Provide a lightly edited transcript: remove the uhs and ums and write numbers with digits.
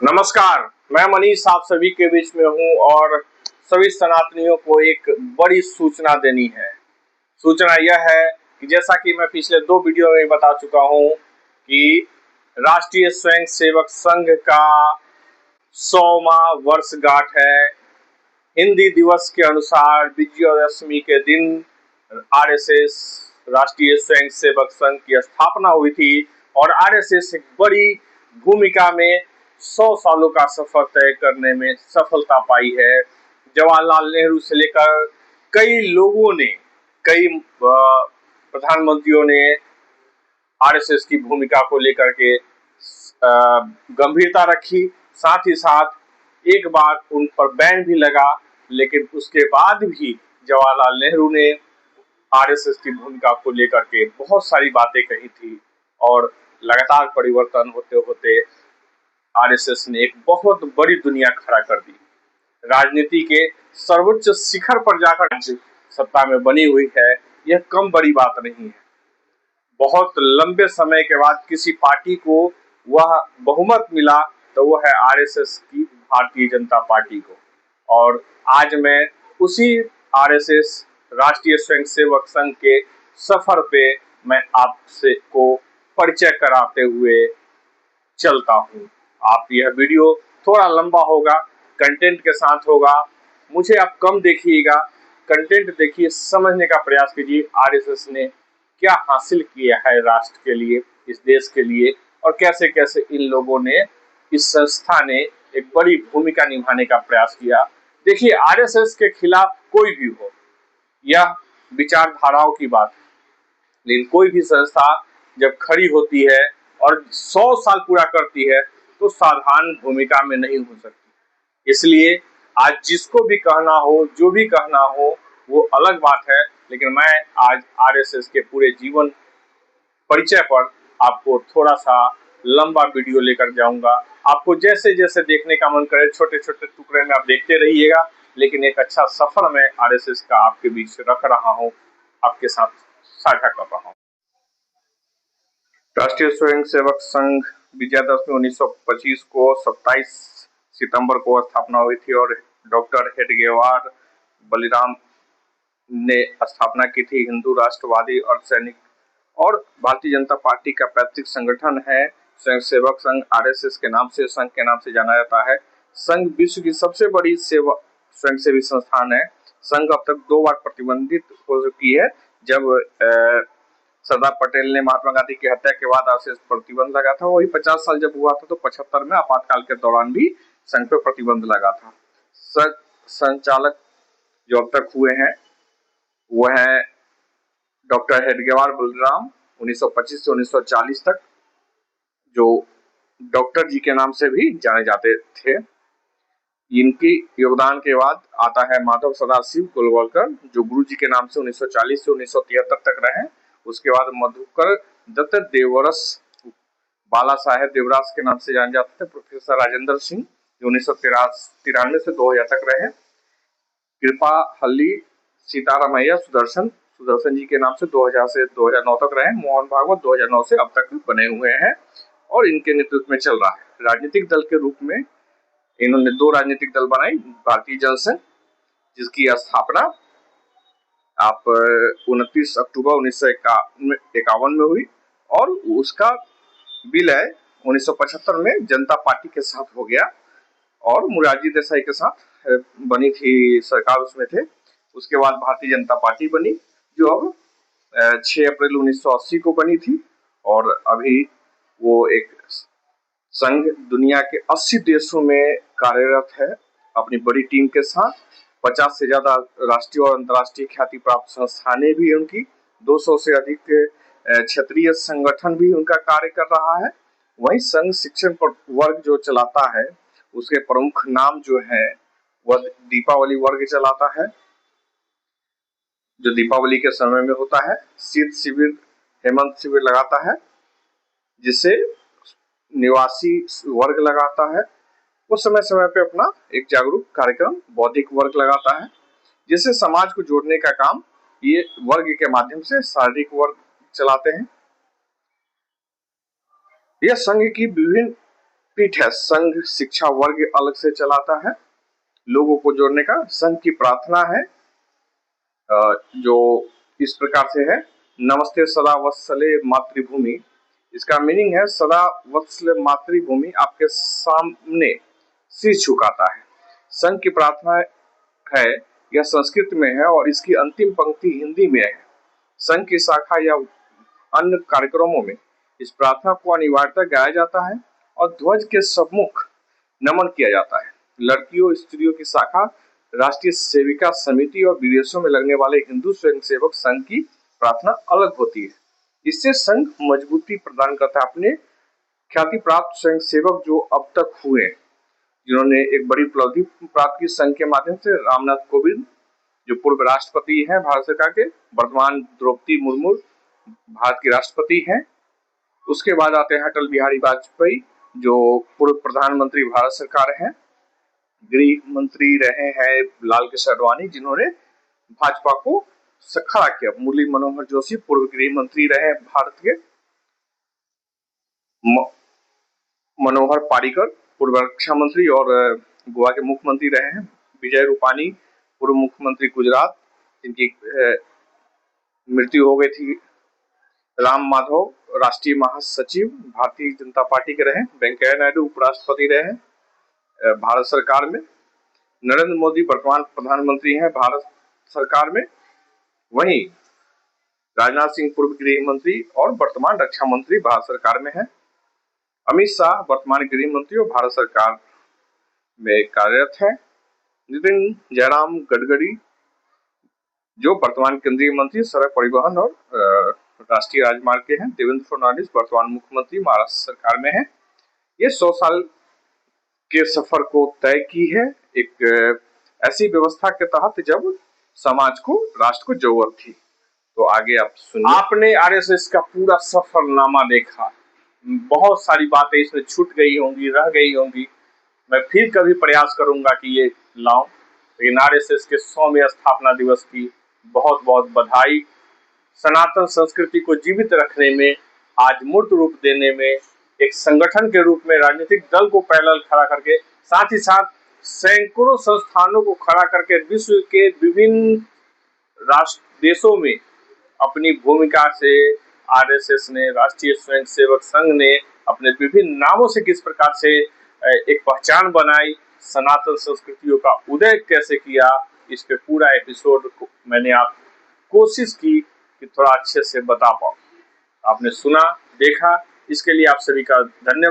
नमस्कार, मैं मनीष आप सभी के बीच में हूं और सभी सनातनियों को एक बड़ी सूचना देनी है। सूचना यह है कि जैसा कि मैं पिछले 2 वीडियो में बता चुका हूं कि राष्ट्रीय स्वयंसेवक संघ का 100वां वर्षगांठ है। हिंदी दिवस के अनुसार विजयादशमी के दिन आरएसएस राष्ट्रीय स्वयंसेवक संघ की स्थापना हुई थी और आरएसएस एक बड़ी भूमिका में 100 सालों का सफर तय करने में सफलता पाई है। जवाहरलाल नेहरू से लेकर कई लोगों ने, कई प्रधानमंत्रियों ने आरएसएस की भूमिका को लेकर के गंभीरता रखी। साथ ही साथ एक बार उन पर बैन भी लगा, लेकिन उसके बाद भी जवाहरलाल नेहरू ने आरएसएस की भूमिका को लेकर के बहुत सारी बातें कही थी और लगातार परिवर्तन होते होते आरएसएस ने एक बहुत बड़ी दुनिया खड़ा कर दी। राजनीति के सर्वोच्च शिखर पर जाकर सत्ता में बनी हुई है, यह कम बड़ी बात नहीं है। बहुत लंबे समय के बाद किसी पार्टी को वह बहुमत मिला तो वह है आरएसएस की, भारतीय जनता पार्टी को। और आज मैं उसी आरएसएस राष्ट्रीय स्वयंसेवक संघ के सफर पे मैं आपसे को परिचय कराते हुए चलता हूँ। आप यह वीडियो थोड़ा लंबा होगा, कंटेंट के साथ होगा, मुझे आप कम देखिएगा, कंटेंट देखिए, समझने का प्रयास कीजिए आरएसएस ने क्या हासिल किया है राष्ट्र के लिए, इस देश के लिए, और कैसे कैसे इन लोगों ने, इस संस्था ने एक बड़ी भूमिका निभाने का प्रयास किया। देखिए, आरएसएस के खिलाफ कोई भी हो, यह विचारधाराओं की बात है, लेकिन कोई भी संस्था जब खड़ी होती है और 100 साल पूरा करती है तो साधारण भूमिका में नहीं हो सकती। इसलिए आज जिसको भी कहना हो, जो भी कहना हो, वो अलग बात है, लेकिन मैं आज आरएसएस के पूरे जीवन परिचय पर आपको थोड़ा सा लंबा वीडियो लेकर जाऊंगा। आपको जैसे जैसे देखने का मन करे छोटे छोटे टुकड़े में आप देखते रहिएगा, लेकिन एक अच्छा सफर मैं आरएसएस का आपके बीच रख रहा हूँ, आपके साथ साझा कर रहा हूँ। राष्ट्रीय स्वयंसेवक संघ विजयादशमी 1925 को 27 सितंबर को स्थापना हुई थी और डॉक्टर हेडगेवार बलिराम ने स्थापना की थी। हिंदू राष्ट्रवादी अर्धसैनिक और भारतीय जनता पार्टी का पैतृक संगठन है। स्वयंसेवक संघ आरएसएस के नाम से, संघ के नाम से जाना जाता है। संघ विश्व की सबसे बड़ी सेवा स्वयंसेवी संस्थान है। संघ अब तक 2 बार प्रतिबंधित हो चुकी है। जब सरदार पटेल ने महात्मा गांधी की हत्या के बाद आरएसएस प्रतिबंध लगा था, वही 50 साल जब हुआ था तो 75 में आपातकाल के दौरान भी संघ पर प्रतिबंध लगा था। संचालक जो अब तक हुए हैं वो है डॉक्टर हेडगेवार बलिराम 1925 से 1940 तक, जो डॉक्टर जी के नाम से भी जाने जाते थे। इनकी योगदान के बाद आता है माधव सदाशिव गोलवलकर, जो गुरु जी के नाम से 1940 से 1973 तक रहे। उसके बाद मधुकर दत्त देवरस, बाला साहेब देवरास के नाम से जाने जाते थे। प्रोफेसर राजेंद्र सिंह, जो 1993 से 2000 तक रहे। कृपा हल्ली सीतारामैया सुदर्शन जी के नाम से 2000 से 2009 तक रहे। मोहन भागवत 2009 से अब तक बने हुए हैं और इनके नेतृत्व में चल रहा है। राजनीतिक दल के रूप में इन्होंने 2 राजनीतिक दल बनाई। भारतीय जनसंघ, जिसकी स्थापना आप 29 अक्टूबर 1951 में हुई और उसका विलय 1975 में जनता पार्टी के साथ हो गया और मोरारजी देसाई के साथ बनी थी सरकार, उसमें थे। उसके बाद भारतीय जनता पार्टी बनी, जो अब 6 अप्रैल 1980 को बनी थी और अभी वो एक संघ दुनिया के 80 देशों में कार्यरत है अपनी बड़ी टीम के साथ। 50 से ज्यादा राष्ट्रीय और अंतर्राष्ट्रीय ख्याति प्राप्त संस्थानें भी उनकी, 200 से अधिक क्षेत्रीय संगठन भी उनका कार्य कर रहा है। वही संघ शिक्षण वर्ग जो चलाता है, उसके प्रमुख नाम जो है वह दीपावली वर्ग चलाता है, जो दीपावली के समय में होता है। शीत शिविर, हेमंत शिविर लगाता है, जिसे निवासी वर्ग लगाता है। वो समय समय पे अपना एक जागरूक कार्यक्रम बौद्धिक वर्ग लगाता है, जिससे समाज को जोड़ने का काम ये वर्ग के माध्यम से शारीरिक वर्ग चलाते हैं। यह संघ की विभिन्न पीठ है। संघ शिक्षा वर्ग अलग से चलाता है, लोगों को जोड़ने का। संघ की प्रार्थना है जो इस प्रकार से है, नमस्ते सदा वत्सले मातृभूमि। इसका मीनिंग है सदा वत्सल मातृभूमि आपके सामने सिर झुकाता है। संघ की प्रार्थना है, यह संस्कृत में है और इसकी अंतिम पंक्ति हिंदी में है। संघ की शाखा या अन्य कार्यक्रमों में इस प्रार्थना को अनिवार्यतः गाया जाता है और ध्वज के सम्मुख नमन किया जाता है। लड़कियों स्त्रियों की शाखा, राष्ट्रीय सेविका समिति और विदेशों में लगने वाले हिंदू स्वयंसेवक संघ की प्रार्थना अलग होती है। इससे संघ मजबूती प्रदान करता है। अपने ख्याति प्राप्त स्वयंसेवक जो अब तक हुए, जिन्होंने एक बड़ी उपलब्धि प्राप्त की संघ के माध्यम से, रामनाथ कोविंद जो पूर्व राष्ट्रपति हैं भारत सरकार के, वर्तमान द्रौपदी मुर्मू भारत की राष्ट्रपति हैं। उसके बाद आते हैं अटल बिहारी वाजपेयी जो पूर्व प्रधानमंत्री भारत सरकार हैं। गृह मंत्री रहे हैं लाल कृष्ण आडवाणी जिन्होंने भाजपा को खड़ा किया। मुरली मनोहर जोशी पूर्व गृह मंत्री रहे भारत के। मनोहर पार्रिकर पूर्व रक्षा मंत्री और गोवा के मुख्यमंत्री रहे हैं। विजय रूपानी पूर्व मुख्यमंत्री गुजरात, जिनकी मृत्यु हो गई थी। राम माधव राष्ट्रीय महासचिव भारतीय जनता पार्टी के रहे। वेंकैया नायडू उपराष्ट्रपति रहे भारत सरकार में। नरेंद्र मोदी वर्तमान प्रधानमंत्री हैं भारत सरकार में। वहीं राजनाथ सिंह पूर्व गृह मंत्री और वर्तमान रक्षा मंत्री भारत सरकार में हैं। अमित शाह वर्तमान गृह मंत्री और भारत सरकार में कार्यरत है। नितिन जयराम गडकरी जो वर्तमान केंद्रीय मंत्री सड़क परिवहन और राष्ट्रीय राजमार्ग के हैं। देवेंद्र फडणवीस वर्तमान मुख्यमंत्री महाराष्ट्र सरकार में है। ये 100 साल के सफर को तय की है एक ऐसी व्यवस्था के तहत जब समाज को, राष्ट्र को जरूरत थी। तो आगे आप सुनिए। आपने आरएसएस का पूरा सफरनामा देखा, बहुत सारी बातें इसमें छूट गई होंगी, रह गई होंगी। मैं फिर कभी प्रयास करूंगा कि ये लाऊं। लेकिन आरएसएस के 100वें स्थापना दिवस की बहुत बहुत बधाई। सनातन संस्कृति को जीवित रखने में, आज मूर्त रूप देने में, एक संगठन के रूप में राजनीतिक दल को पैरेलल खड़ा करके, साथ ही साथ सैकड़ों संस्थानों को खड़ा करके विश्व के विभिन्न देशों में अपनी भूमिका से आरएसएस ने, राष्ट्रीय स्वयंसेवक संघ ने अपने विभिन्न नामों से किस प्रकार से एक पहचान बनाई, सनातन संस्कृतियों का उदय कैसे किया, इस पे पूरा एपिसोड मैंने आप कोशिश की कि थोड़ा अच्छे से बता पाऊं। आपने सुना, देखा, इसके लिए आप सभी का धन्यवाद।